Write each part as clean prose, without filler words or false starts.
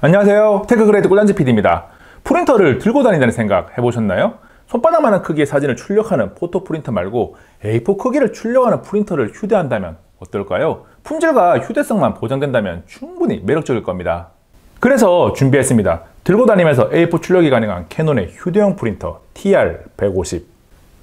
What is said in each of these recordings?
안녕하세요. 테크그레이드 꿀단지 PD입니다. 프린터를 들고 다닌다는 생각 해보셨나요? 손바닥만한 크기의 사진을 출력하는 포토 프린터 말고 A4 크기를 출력하는 프린터를 휴대한다면 어떨까요? 품질과 휴대성만 보장된다면 충분히 매력적일 겁니다. 그래서 준비했습니다. 들고 다니면서 A4 출력이 가능한 캐논의 휴대용 프린터 TR150.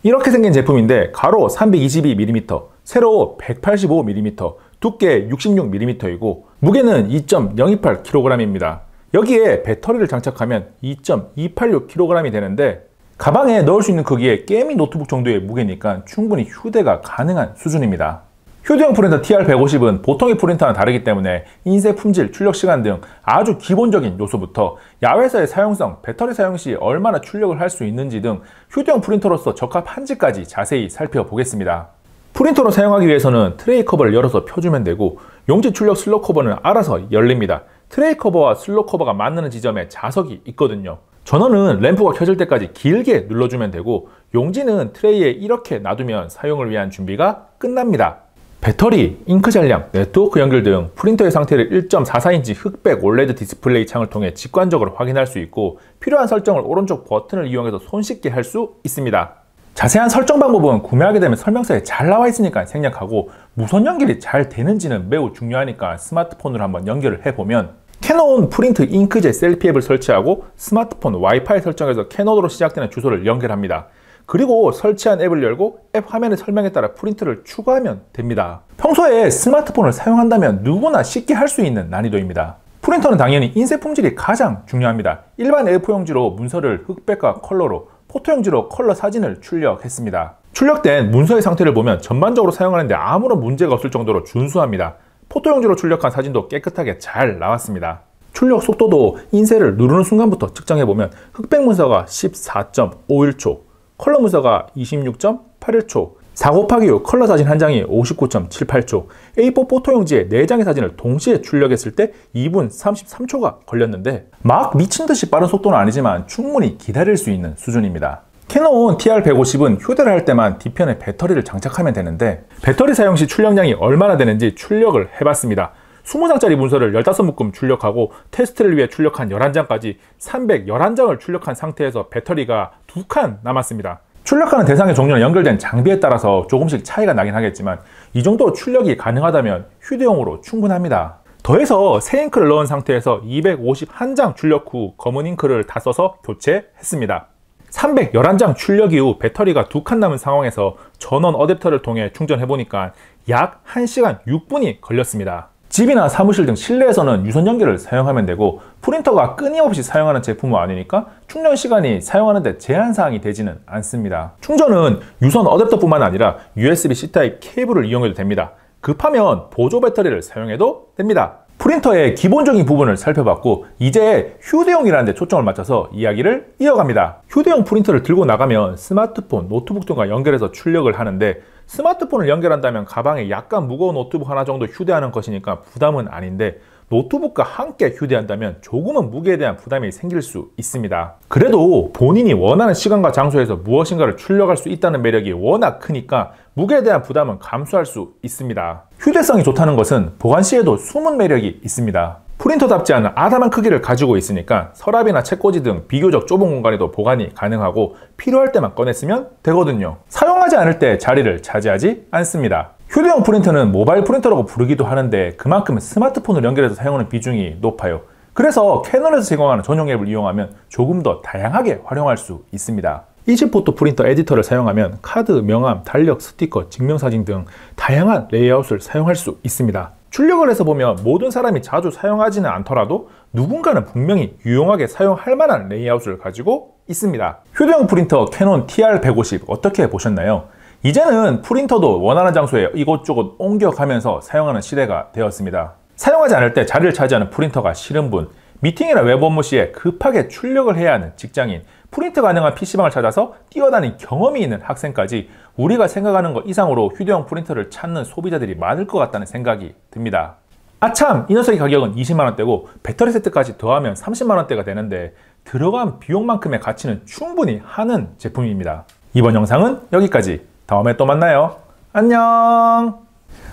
이렇게 생긴 제품인데 가로 322mm, 세로 185mm, 두께 66mm이고 무게는 2.028kg입니다. 여기에 배터리를 장착하면 2.286kg이 되는데 가방에 넣을 수 있는 크기의 게이밍 노트북 정도의 무게니까 충분히 휴대가 가능한 수준입니다. 휴대용 프린터 TR150은 보통의 프린터와는 다르기 때문에 인쇄 품질, 출력 시간 등 아주 기본적인 요소부터 야외에서의 사용성, 배터리 사용 시 얼마나 출력을 할 수 있는지 등 휴대용 프린터로서 적합한지까지 자세히 살펴보겠습니다. 프린터로 사용하기 위해서는 트레이 커버를 열어서 펴주면 되고 용지 출력 슬롯 커버는 알아서 열립니다. 트레이 커버와 슬롯 커버가 만나는 지점에 자석이 있거든요. 전원은 램프가 켜질 때까지 길게 눌러주면 되고 용지는 트레이에 이렇게 놔두면 사용을 위한 준비가 끝납니다. 배터리, 잉크 잔량, 네트워크 연결 등 프린터의 상태를 1.44인치 흑백 올레드 디스플레이 창을 통해 직관적으로 확인할 수 있고 필요한 설정을 오른쪽 버튼을 이용해서 손쉽게 할 수 있습니다. 자세한 설정 방법은 구매하게 되면 설명서에 잘 나와 있으니까 생략하고 무선 연결이 잘 되는지는 매우 중요하니까 스마트폰으로 한번 연결을 해보면 캐논 프린트 잉크젯 셀피 앱을 설치하고 스마트폰 와이파이 설정에서 캐논으로 시작되는 주소를 연결합니다. 그리고 설치한 앱을 열고 앱 화면의 설명에 따라 프린트를 추가하면 됩니다. 평소에 스마트폰을 사용한다면 누구나 쉽게 할 수 있는 난이도입니다. 프린터는 당연히 인쇄 품질이 가장 중요합니다. 일반 A4 용지로 문서를 흑백과 컬러로, 포토 용지로 컬러 사진을 출력했습니다. 출력된 문서의 상태를 보면 전반적으로 사용하는데 아무런 문제가 없을 정도로 준수합니다. 포토 용지로 출력한 사진도 깨끗하게 잘 나왔습니다. 출력 속도도 인쇄를 누르는 순간부터 측정해보면 흑백 문서가 14.51초, 컬러 문서가 26.81초, 4곱하기5 컬러 사진 한 장이 59.78초, A4 포토 용지에 4장의 사진을 동시에 출력했을 때 2분 33초가 걸렸는데 막 미친듯이 빠른 속도는 아니지만 충분히 기다릴 수 있는 수준입니다. 캐논 TR150은 휴대를 할 때만 뒤편에 배터리를 장착하면 되는데 배터리 사용 시 출력량이 얼마나 되는지 출력을 해봤습니다. 20장짜리 문서를 15묶음 출력하고 테스트를 위해 출력한 11장까지 311장을 출력한 상태에서 배터리가 2칸 남았습니다. 출력하는 대상의 종류나 연결된 장비에 따라서 조금씩 차이가 나긴 하겠지만 이 정도 출력이 가능하다면 휴대용으로 충분합니다. 더해서 새 잉크를 넣은 상태에서 251장 출력 후 검은 잉크를 다 써서 교체했습니다. 311장 출력 이후 배터리가 2칸 남은 상황에서 전원 어댑터를 통해 충전해보니까 약 1시간 6분이 걸렸습니다. 집이나 사무실 등 실내에서는 유선 연결을 사용하면 되고 프린터가 끊임없이 사용하는 제품은 아니니까 충전 시간이 사용하는데 제한사항이 되지는 않습니다. 충전은 유선 어댑터뿐만 아니라 USB-C 타입 케이블을 이용해도 됩니다. 급하면 보조 배터리를 사용해도 됩니다. 프린터의 기본적인 부분을 살펴봤고 이제 휴대용이라는 데 초점을 맞춰서 이야기를 이어갑니다. 휴대용 프린터를 들고 나가면 스마트폰, 노트북 등과 연결해서 출력을 하는데 스마트폰을 연결한다면 가방에 약간 무거운 노트북 하나 정도 휴대하는 것이니까 부담은 아닌데 노트북과 함께 휴대한다면 조금은 무게에 대한 부담이 생길 수 있습니다. 그래도 본인이 원하는 시간과 장소에서 무엇인가를 출력할 수 있다는 매력이 워낙 크니까 무게에 대한 부담은 감수할 수 있습니다. 휴대성이 좋다는 것은 보관 시에도 숨은 매력이 있습니다. 프린터답지 않은 아담한 크기를 가지고 있으니까 서랍이나 책꽂이 등 비교적 좁은 공간에도 보관이 가능하고 필요할 때만 꺼내 쓰면 되거든요. 사용하지 않을 때 자리를 차지하지 않습니다. 휴대용 프린터는 모바일 프린터라고 부르기도 하는데 그만큼 스마트폰을 연결해서 사용하는 비중이 높아요. 그래서 캐논에서 제공하는 전용 앱을 이용하면 조금 더 다양하게 활용할 수 있습니다. 이지포토 프린터 에디터를 사용하면 카드, 명함, 달력, 스티커, 증명사진 등 다양한 레이아웃을 사용할 수 있습니다. 출력을 해서 보면 모든 사람이 자주 사용하지는 않더라도 누군가는 분명히 유용하게 사용할 만한 레이아웃을 가지고 있습니다. 휴대용 프린터 캐논 TR150 어떻게 보셨나요? 이제는 프린터도 원하는 장소에 이곳저곳 옮겨가면서 사용하는 시대가 되었습니다. 사용하지 않을 때 자리를 차지하는 프린터가 싫은 분, 미팅이나 웹 업무 시에 급하게 출력을 해야 하는 직장인, 프린트 가능한 PC방을 찾아서 뛰어다닌 경험이 있는 학생까지 우리가 생각하는 것 이상으로 휴대용 프린터를 찾는 소비자들이 많을 것 같다는 생각이 듭니다. 아참, 이 녀석의 가격은 20만원대고 배터리 세트까지 더하면 30만원대가 되는데 들어간 비용만큼의 가치는 충분히 하는 제품입니다. 이번 영상은 여기까지. 다음에 또 만나요. 안녕.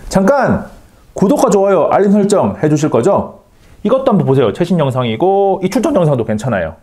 잠깐! 구독과 좋아요, 알림 설정 해주실 거죠? 이것도 한번 보세요. 최신 영상이고 이 출력 영상도 괜찮아요.